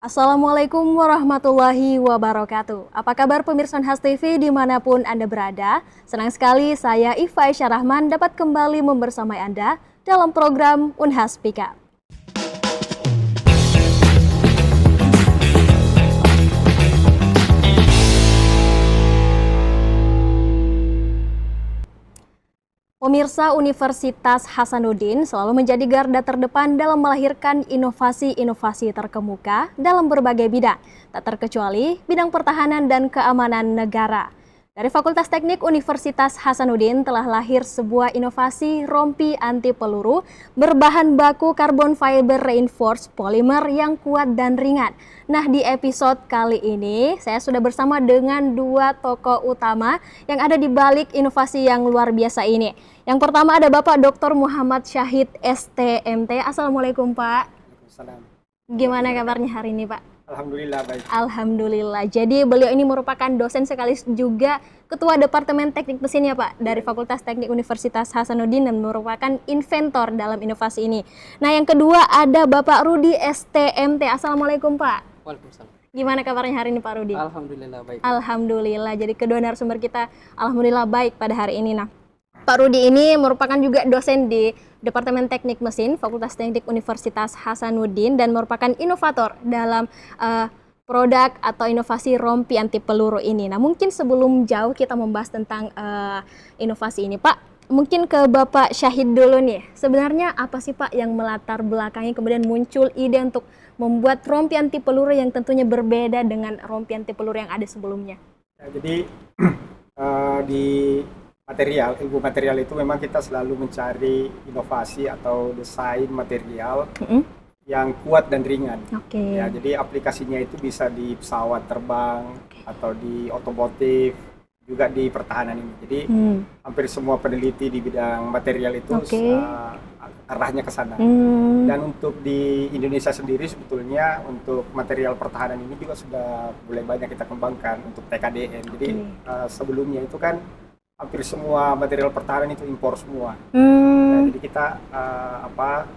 Assalamualaikum warahmatullahi wabarakatuh. Apa kabar pemirsa Unhas TV dimanapun Anda berada? Senang sekali saya Iva Aisyah Rahman dapat kembali membersamai Anda dalam program Unhas Speak Up. Pemirsa Universitas Hasanuddin selalu menjadi garda terdepan dalam melahirkan inovasi-inovasi terkemuka dalam berbagai bidang, tak terkecuali bidang pertahanan dan keamanan negara. Dari Fakultas Teknik Universitas Hasanuddin telah lahir sebuah inovasi rompi anti peluru berbahan baku karbon fiber reinforced polymer yang kuat dan ringan. Nah, di episode kali ini saya sudah bersama dengan dua tokoh utama yang ada di balik inovasi yang luar biasa ini. Yang pertama ada Bapak Dr. Muhammad Syahid STMT. Assalamualaikum Pak. Waalaikumsalam. Gimana kabarnya hari ini Pak? Alhamdulillah baik. Alhamdulillah. Jadi beliau ini merupakan dosen sekaligus juga Ketua Departemen Teknik Mesin ya Pak dari Fakultas Teknik Universitas Hasanuddin dan merupakan inventor dalam inovasi ini. Nah yang kedua ada Bapak Rudi STMT. Assalamualaikum Pak. Waalaikumsalam. Gimana kabarnya hari ini Pak Rudi? Alhamdulillah baik. Alhamdulillah. Jadi kedua narasumber kita alhamdulillah baik pada hari ini. Nah Pak Rudi ini merupakan juga dosen di Departemen Teknik Mesin Fakultas Teknik Universitas Hasanuddin dan merupakan inovator dalam produk atau inovasi rompi anti peluru ini. Nah mungkin sebelum jauh kita membahas tentang inovasi ini Pak, mungkin ke Bapak Syahid dulu nih. Sebenarnya apa sih Pak yang melatar belakangi kemudian muncul ide untuk membuat rompi anti peluru yang tentunya berbeda dengan rompi anti peluru yang ada sebelumnya? Ya, jadi di ilmu material itu memang kita selalu mencari inovasi atau desain material yang kuat dan ringan. Ya, jadi aplikasinya itu bisa di pesawat terbang atau di otomotif, juga di pertahanan ini. Jadi hampir semua peneliti di bidang material itu arahnya ke sana. Dan untuk di Indonesia sendiri sebetulnya untuk material pertahanan ini juga sudah mulai banyak kita kembangkan untuk TKDN. Jadi sebelumnya itu kan hampir semua material pertahanan itu impor semua. Nah, jadi kita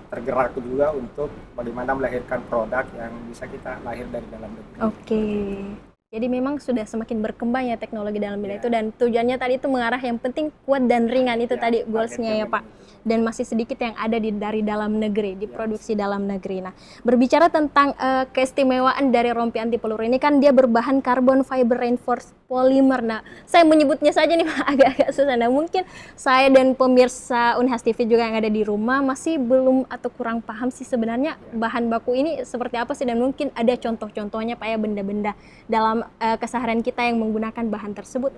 tergerak juga untuk bagaimana melahirkan produk yang bisa kita lahir dari dalam negeri. Jadi memang sudah semakin berkembang ya teknologi dalam bidang itu dan tujuannya tadi itu mengarah yang penting kuat dan ringan itu tadi goalsnya ya Pak. Dan masih sedikit yang ada dari dalam negeri, diproduksi dalam negeri. Nah, berbicara tentang keistimewaan dari rompi anti peluru ini kan dia berbahan carbon fiber reinforced polymer. Nah, saya menyebutnya saja nih Pak agak-agak susah. Nah, mungkin saya dan pemirsa Unhas TV juga yang ada di rumah masih belum atau kurang paham sih sebenarnya bahan baku ini seperti apa sih dan mungkin ada contoh-contohnya Pak ya benda-benda dalam keseharian kita yang menggunakan bahan tersebut.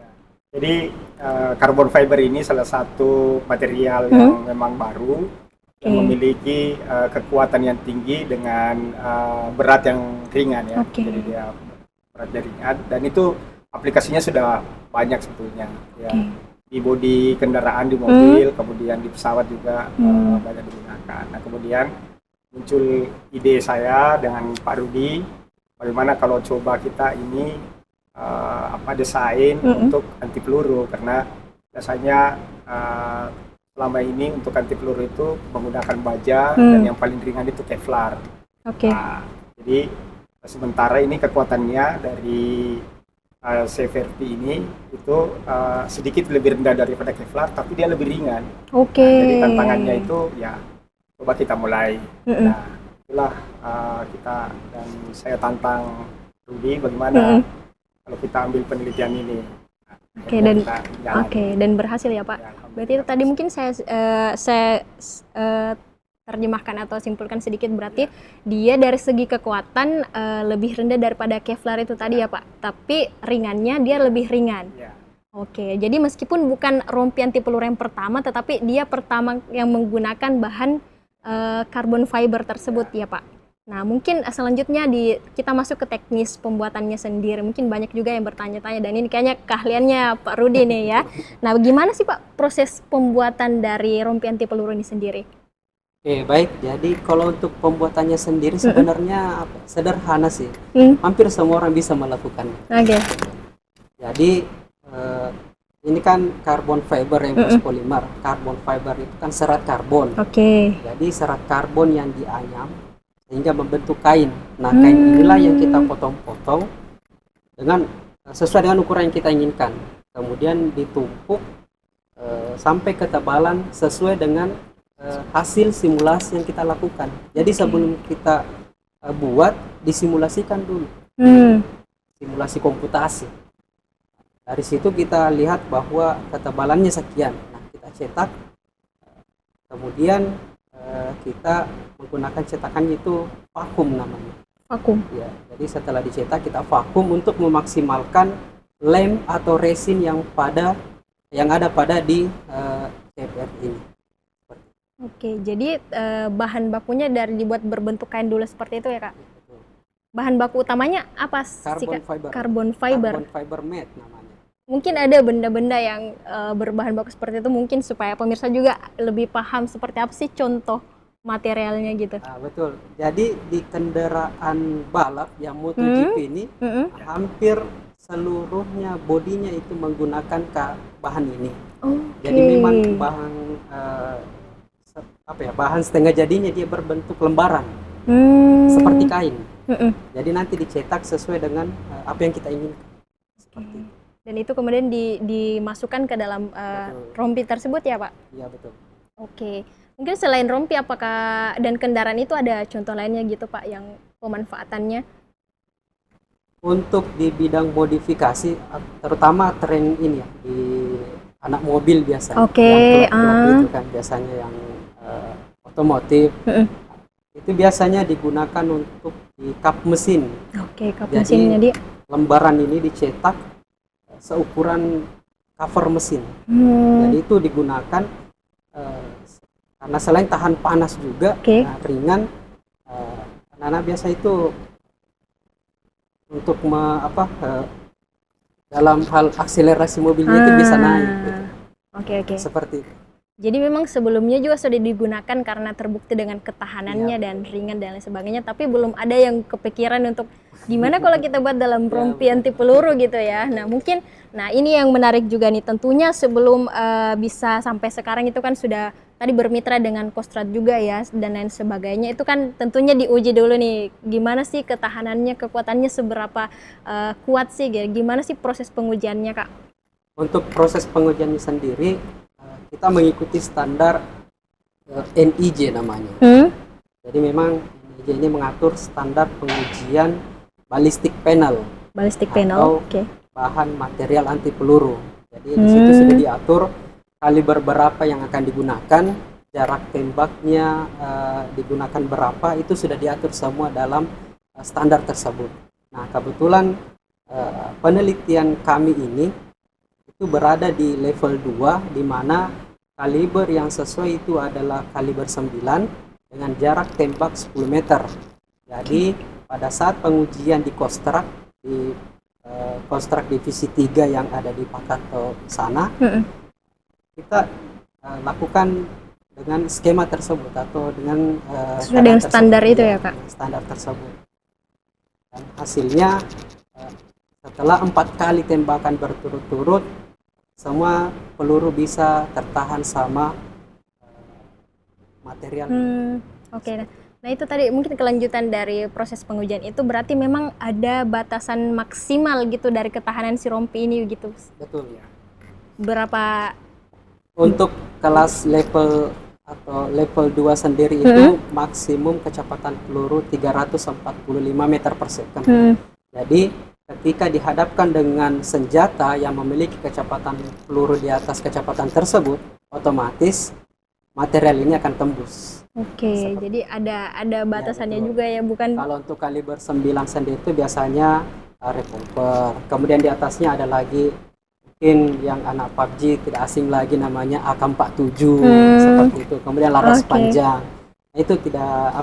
Jadi carbon fiber ini salah satu material yang memang baru yang memiliki kekuatan yang tinggi dengan berat yang ringan ya. Jadi dia beratnya ringan dan itu aplikasinya sudah banyak sebetulnya ya. Di bodi kendaraan di mobil, kemudian di pesawat juga banyak digunakan. Nah kemudian muncul ide saya dengan Pak Rudi, bagaimana kalau coba kita ini desain untuk anti peluru, karena biasanya selama ini untuk anti peluru itu menggunakan baja dan yang paling ringan itu Kevlar. Nah, jadi sementara ini kekuatannya dari CVRP ini itu sedikit lebih rendah daripada Kevlar, tapi dia lebih ringan. Nah, jadi tantangannya itu ya coba kita mulai. Nah, itulah kita dan saya tantang Rudi bagaimana kalau kita ambil penelitian ini. Dan berhasil ya Pak. Berarti itu tadi mungkin saya terjemahkan atau simpulkan sedikit, berarti dia dari segi kekuatan lebih rendah daripada Kevlar itu tadi ya Pak. Tapi ringannya dia lebih ringan. Jadi meskipun bukan rompi anti peluru yang pertama, tetapi dia pertama yang menggunakan bahan carbon fiber tersebut ya Pak. Nah mungkin selanjutnya kita masuk ke teknis pembuatannya sendiri. Mungkin banyak juga yang bertanya-tanya dan ini kayaknya keahliannya Pak Rudi nih ya. Nah bagaimana sih Pak proses pembuatan dari rompi anti peluru ini sendiri? Baik, jadi kalau untuk pembuatannya sendiri sebenarnya sederhana sih. Hampir semua orang bisa melakukannya. Jadi ini kan carbon fiber reinforced polymer. Carbon fiber itu kan serat karbon. Jadi serat karbon yang dianyam sehingga membentuk kain. Nah, kain inilah yang kita potong-potong dengan sesuai dengan ukuran yang kita inginkan. Kemudian ditumpuk sampai ketebalan sesuai dengan hasil simulasi yang kita lakukan. Jadi sebelum kita buat, disimulasikan dulu. Simulasi komputasi. Dari situ kita lihat bahwa ketebalannya sekian. Nah, kita cetak. Kemudian kita menggunakan cetakannya itu vakum namanya. Vakum. Ya, jadi setelah dicetak kita vakum untuk memaksimalkan lem atau resin yang ada pada di CFR ini. Oke, jadi bahan bakunya dari dibuat berbentuk kain dulu seperti itu ya, Kak? Bahan baku utamanya apa sih, Kak? Fiber. Carbon fiber. Carbon fiber mat namanya. Mungkin ada benda-benda yang berbahan baku seperti itu, mungkin supaya pemirsa juga lebih paham seperti apa sih contoh materialnya gitu. Betul. Jadi di kendaraan balap yang MotoGP ini hampir seluruhnya bodinya itu menggunakan bahan ini. Jadi memang bahan setengah jadinya dia berbentuk lembaran seperti kain. Jadi nanti dicetak sesuai dengan apa yang kita inginkan. Seperti itu. Dan itu kemudian dimasukkan ke dalam rompi tersebut ya, Pak? Iya, betul. Oke. Mungkin selain rompi, apakah dan kendaraan itu ada contoh lainnya gitu, Pak, yang pemanfaatannya? Untuk di bidang modifikasi, terutama tren ini ya, di anak mobil biasanya. Oke. Yang itu kan biasanya yang otomotif. Itu biasanya digunakan untuk di kap mesin. Oke, kap Jadi, mesinnya dia. Lembaran ini dicetak seukuran cover mesin. Jadi itu digunakan karena selain tahan panas juga, ringan. Karena biasa itu untuk dalam hal akselerasi mobilnya itu bisa naik. Gitu. Oke. Seperti itu. Jadi memang sebelumnya juga sudah digunakan karena terbukti dengan ketahanannya dan ringan dan lain sebagainya, tapi belum ada yang kepikiran untuk gimana kalau kita buat dalam rompi anti peluru gitu ya. Nah mungkin, ini yang menarik juga nih, tentunya sebelum bisa sampai sekarang itu kan sudah tadi bermitra dengan Kostrad juga ya dan lain sebagainya, itu kan tentunya diuji dulu nih, gimana sih ketahanannya, kekuatannya seberapa kuat sih, gimana sih proses pengujiannya, Kak? Untuk proses pengujiannya sendiri, kita mengikuti standar NIJ namanya. Jadi memang NIJ ini mengatur standar pengujian ballistic panel. Ballistic panel, bahan material anti peluru. Jadi di situ sudah diatur kaliber berapa yang akan digunakan, jarak tembaknya digunakan berapa, itu sudah diatur semua dalam standar tersebut. Nah, kebetulan penelitian kami ini itu berada di level 2, di mana kaliber yang sesuai itu adalah kaliber 9 dengan jarak tembak 10 meter. Jadi pada saat pengujian di Kostrad, di Kostrad divisi 3 yang ada di Pakato sana, kita lakukan dengan skema tersebut atau dengan sesuai dengan standar itu ya, Kak? Standar tersebut. Dan hasilnya setelah 4 kali tembakan berturut-turut, semua peluru bisa tertahan sama material. Oke. Nah itu tadi mungkin kelanjutan dari proses pengujian itu, berarti memang ada batasan maksimal gitu dari ketahanan si rompi ini gitu. Betul ya. Berapa? Untuk kelas level atau level 2 sendiri itu maksimum kecepatan peluru 345 meter per second. Jadi ketika dihadapkan dengan senjata yang memiliki kecepatan peluru di atas kecepatan tersebut, otomatis material ini akan tembus. Oke, jadi ada batasannya juga ya, bukan? Kalau untuk kaliber 9 sendiri itu biasanya revolver. Kemudian di atasnya ada lagi mungkin yang anak PUBG tidak asing lagi namanya AK-47 seperti itu. Kemudian laras panjang. Nah, itu tidak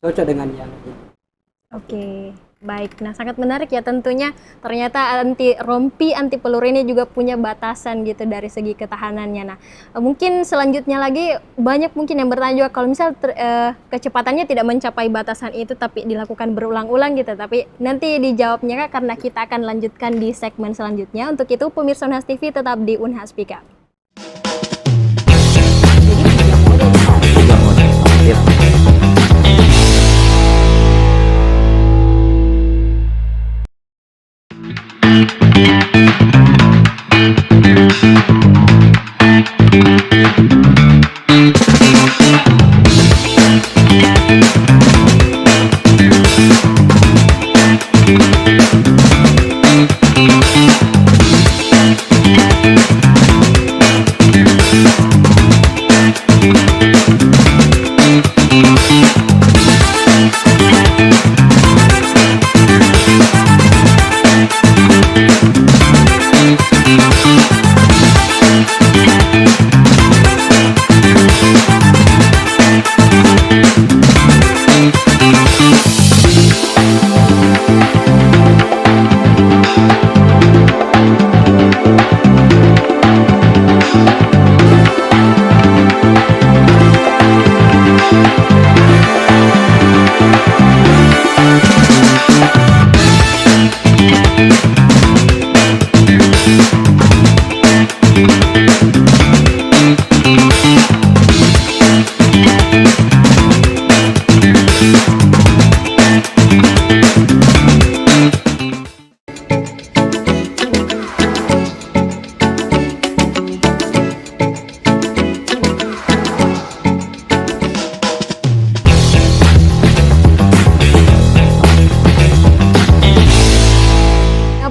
cocok dengan yang ini. Oke. Baik, nah sangat menarik ya tentunya, ternyata rompi anti peluru ini juga punya batasan gitu dari segi ketahanannya. Nah mungkin selanjutnya lagi banyak mungkin yang bertanya juga, kalau misal kecepatannya tidak mencapai batasan itu tapi dilakukan berulang-ulang gitu, tapi nanti dijawabnya Kak, karena kita akan lanjutkan di segmen selanjutnya. Untuk itu pemirsa Unhas TV tetap di Unhas Speak Up.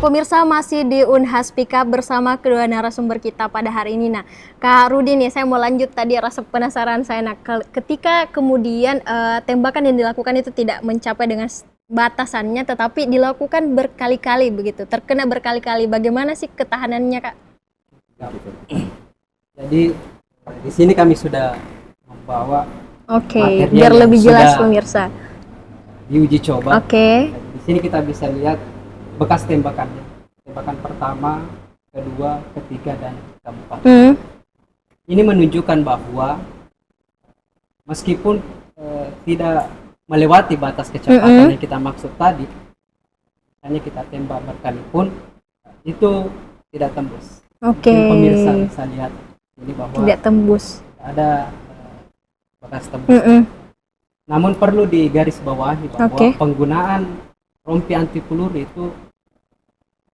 Pemirsa, masih di Unhas Pickup bersama kedua narasumber kita pada hari ini. Nah, Kak Rudi nih, saya mau lanjut tadi rasa penasaran saya. Nah, ketika kemudian tembakan yang dilakukan itu tidak mencapai dengan batasannya, tetapi dilakukan berkali-kali begitu, terkena berkali-kali, bagaimana sih ketahanannya, Kak? Jadi di sini kami sudah membawa Oke, biar lebih jelas pemirsa. Diuji coba. Oke. Di sini kita bisa lihat bekas tembakannya. Tembakan pertama, kedua, ketiga, dan keempat. Ini menunjukkan bahwa meskipun tidak melewati batas kecepatan yang kita maksud tadi, hanya kita tembak berkali pun itu tidak tembus. Oke. Pemirsa bisa lihat ini bahwa tidak tembus. Ada bekas tembus. Namun perlu digarisbawahi bahwa penggunaan rompi anti peluru itu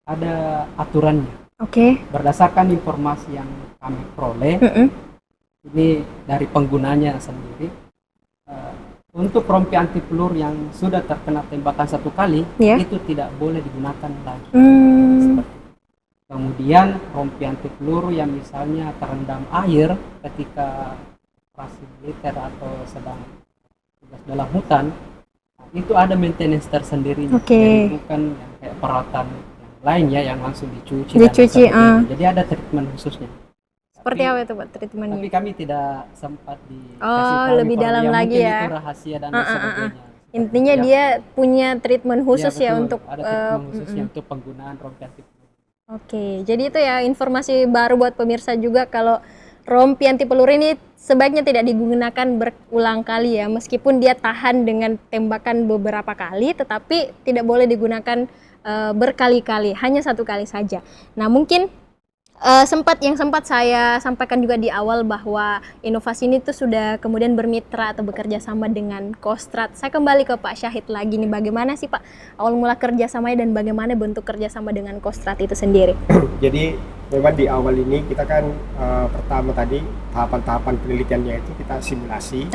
ada aturannya. Oke. Berdasarkan informasi yang kami peroleh, ini dari penggunanya sendiri, untuk rompi anti peluru yang sudah terkena tembakan satu kali, itu tidak boleh digunakan lagi. Seperti. Kemudian rompi anti peluru yang misalnya terendam air ketika operasi militer atau sedang tugas dalam hutan, itu ada maintenance tersendiri. Jadi bukan yang kayak peralatan lain ya yang langsung dicuci. Jadi ada treatment khususnya. Seperti apa itu Pak treatmentnya? Tapi kami tidak sempat dikasih tahu lebih dalam lagi ya. Itu rahasia dan sebagainya. Intinya dia punya treatment khusus ya untuk ada treatment khususnya untuk penggunaan rompi anti peluru. Oke, jadi itu ya informasi baru buat pemirsa juga kalau rompi anti peluru ini sebaiknya tidak digunakan berulang kali ya, meskipun dia tahan dengan tembakan beberapa kali, tetapi tidak boleh digunakan berkali-kali, hanya satu kali saja. Nah mungkin sempat saya sampaikan juga di awal bahwa inovasi ini tuh sudah kemudian bermitra atau bekerja sama dengan Kostrad. Saya kembali ke Pak Syahid lagi nih, bagaimana sih Pak awal mula kerjasamanya dan bagaimana bentuk kerjasama dengan Kostrad itu sendiri? Jadi memang di awal ini kita kan pertama tadi tahapan-tahapan penelitiannya itu kita simulasi.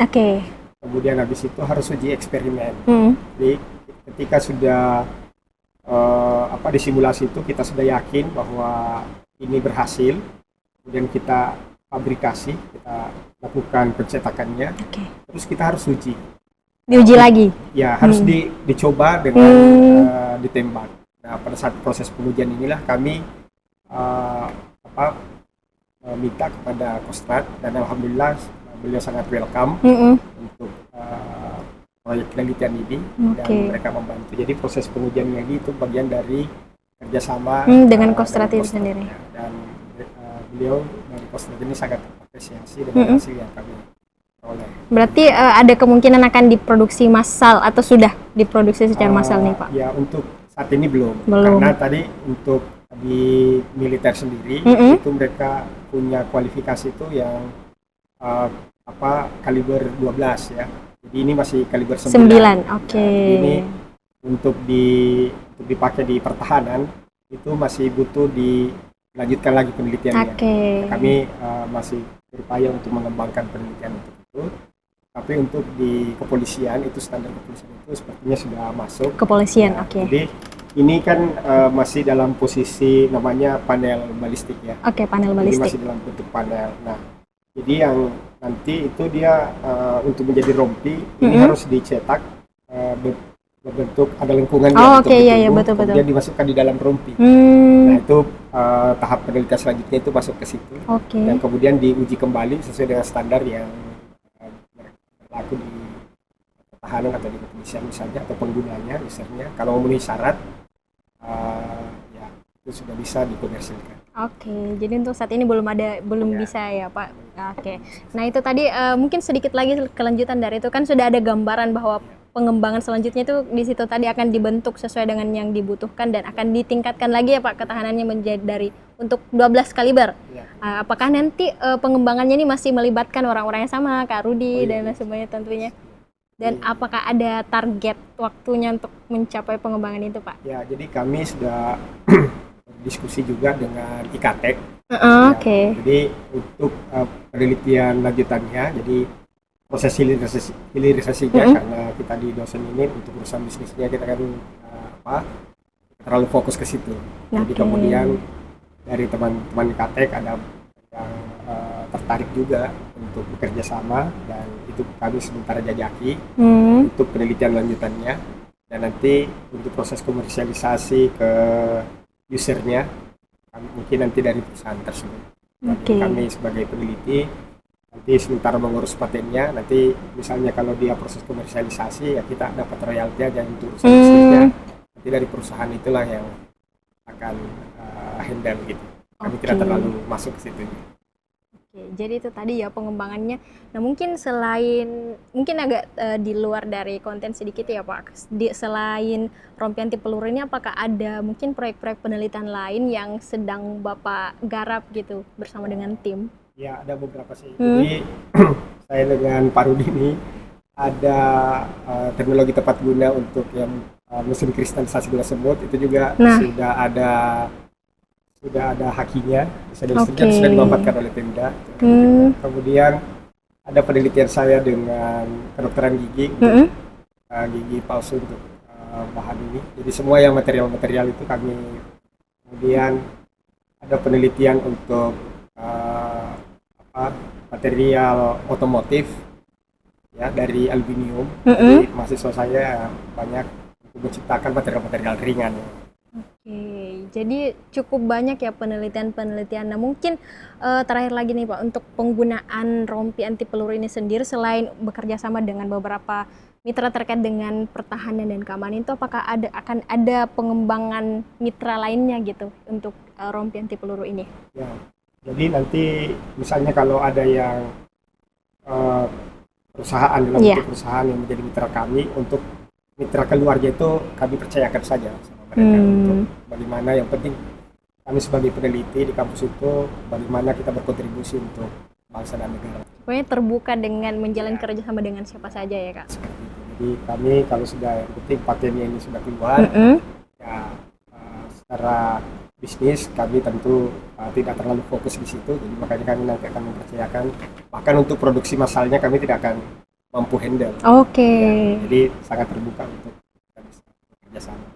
Kemudian habis itu harus uji eksperimen. Jadi ketika sudah disimulasi itu kita sudah yakin bahwa ini berhasil, kemudian kita fabrikasi, kita lakukan pencetakannya, terus kita harus uji. Diuji lagi? Ya, harus dicoba dengan ditembak. Nah, pada saat proses pengujian inilah kami minta kepada Kostrad, dan alhamdulillah beliau sangat welcome untuk proyek penelitian ini, dan mereka membantu. Jadi proses pengujiannya itu bagian dari kerjasama dengan Kostrad itu sendiri. Dan beliau dari Kostrad ini sangat apresiasi dengan hasil yang kami peroleh. Berarti ada kemungkinan akan diproduksi massal atau sudah diproduksi secara massal nih Pak? Ya, untuk saat ini belum. Karena tadi untuk di militer sendiri itu mereka punya kualifikasi itu yang kaliber 12 ya. Jadi ini masih kaliber 9. Oke. Ini untuk dipakai di pertahanan itu masih butuh dilanjutkan lagi penelitiannya. Kami masih berupaya untuk mengembangkan penelitian untuk itu. Tapi untuk di kepolisian itu standar kepolisian itu sepertinya sudah masuk. Kepolisian, ya, jadi ini kan masih dalam posisi namanya panel balistik ya. Panel balistik. Ini masih dalam bentuk panel. Nah, jadi yang nanti itu dia untuk menjadi rompi ini harus dicetak berbentuk ada lengkungannya untuk betul. Kemudian dimasukkan di dalam rompi. Nah, itu tahap penelitian selanjutnya itu masuk ke situ. Dan kemudian diuji kembali sesuai dengan standar yang berlaku di pertahanan atau di kepolisian misalnya, atau penggunanya misalnya. Kalau memenuhi syarat, ya itu sudah bisa dikomersilkan. Jadi untuk saat ini belum bisa ya Pak. Nah itu tadi mungkin sedikit lagi kelanjutan dari itu, kan sudah ada gambaran bahwa pengembangan selanjutnya itu di situ tadi akan dibentuk sesuai dengan yang dibutuhkan dan akan ditingkatkan lagi ya Pak ketahanannya menjadi untuk 12 kaliber. Apakah nanti pengembangannya ini masih melibatkan orang-orang yang sama, Kak Rudi dan semuanya tentunya? Dan apakah ada target waktunya untuk mencapai pengembangan itu Pak? Ya, jadi kami sudah diskusi juga dengan IKTEK. Jadi untuk penelitian lanjutannya, jadi proses hilirisasinya karena kita di dosen ini untuk urusan bisnisnya kita kan terlalu fokus ke situ. Jadi kemudian dari teman-teman IKTEK ada yang tertarik juga untuk bekerja sama, dan itu kami sementara jajaki untuk penelitian lanjutannya, dan nanti untuk proses komersialisasi ke usernya mungkin nanti dari perusahaan tersebut. Kami sebagai peneliti nanti sementara mengurus patennya, nanti misalnya kalau dia proses komersialisasi ya kita dapat royalti aja untuk urusan bisnisnya, nanti dari perusahaan itulah yang akan handle gitu. Kami tidak terlalu masuk ke situ. Jadi itu tadi ya pengembangannya. Nah mungkin mungkin agak di luar dari konten sedikit ya Pak, selain rompi anti peluru ini apakah ada mungkin proyek-proyek penelitian lain yang sedang Bapak garap gitu bersama dengan tim? Ya, ada beberapa sih. Jadi saya dengan Pak Rudi ini ada teknologi tepat guna untuk yang mesin kristalisasi gula semut, itu juga sudah ada hakinya, sudah dimanfaatkan oleh Pemda. Kemudian ada penelitian saya dengan kedokteran gigi untuk gigi palsu untuk bahan ini. Jadi semua yang material-material itu kami. Kemudian ada penelitian untuk material otomotif ya dari aluminium. Jadi mahasiswa saya banyak menciptakan material-material ringan. Jadi cukup banyak ya penelitian-penelitian. Nah mungkin terakhir lagi nih Pak, untuk penggunaan rompi anti peluru ini sendiri selain bekerja sama dengan beberapa mitra terkait dengan pertahanan dan keamanan itu, apakah akan ada pengembangan mitra lainnya gitu untuk rompi anti peluru ini? Ya, jadi nanti misalnya kalau ada yang perusahaan dalam bentuk perusahaan yang menjadi mitra kami, untuk mitra keluarga itu kami percayakan saja sama mereka untuk bagaimana, yang penting kami sebagai peneliti di kampus itu bagaimana kita berkontribusi untuk bangsa dan negara. Pokoknya terbuka dengan menjalin kerja sama dengan siapa saja ya Kak? Seperti itu. Jadi kami kalau sudah penting patennya ini sudah keluar, ya secara bisnis kami tentu tidak terlalu fokus di situ, jadi makanya kami nanti akan mempercayakan, bahkan untuk produksi massalnya kami tidak akan mampu handle. Ya, jadi sangat terbuka untuk kita bisa bekerja sama.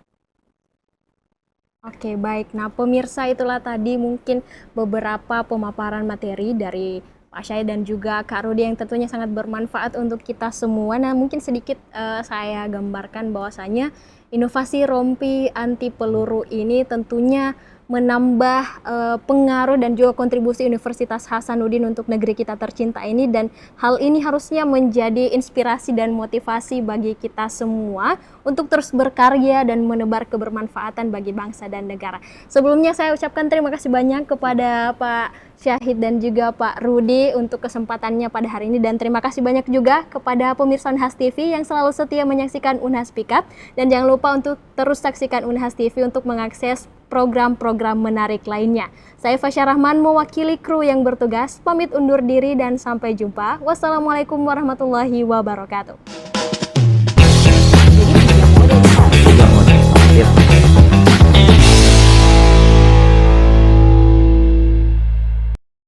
Baik. Nah pemirsa, itulah tadi mungkin beberapa pemaparan materi dari Pak Syahid dan juga Kak Rudi yang tentunya sangat bermanfaat untuk kita semua. Nah mungkin sedikit saya gambarkan bahwasanya inovasi rompi anti peluru ini tentunya menambah pengaruh dan juga kontribusi Universitas Hasanuddin untuk negeri kita tercinta ini, dan hal ini harusnya menjadi inspirasi dan motivasi bagi kita semua untuk terus berkarya dan menebar kebermanfaatan bagi bangsa dan negara. Sebelumnya saya ucapkan terima kasih banyak kepada Pak Syahid dan juga Pak Rudi untuk kesempatannya pada hari ini, dan terima kasih banyak juga kepada pemirsa Unhas TV yang selalu setia menyaksikan Unhas Speak Up, dan jangan lupa untuk terus saksikan Unhas TV untuk mengakses program-program menarik lainnya. Saya Fasya Rahman mewakili kru yang bertugas, pamit undur diri dan sampai jumpa. Wassalamualaikum warahmatullahi wabarakatuh.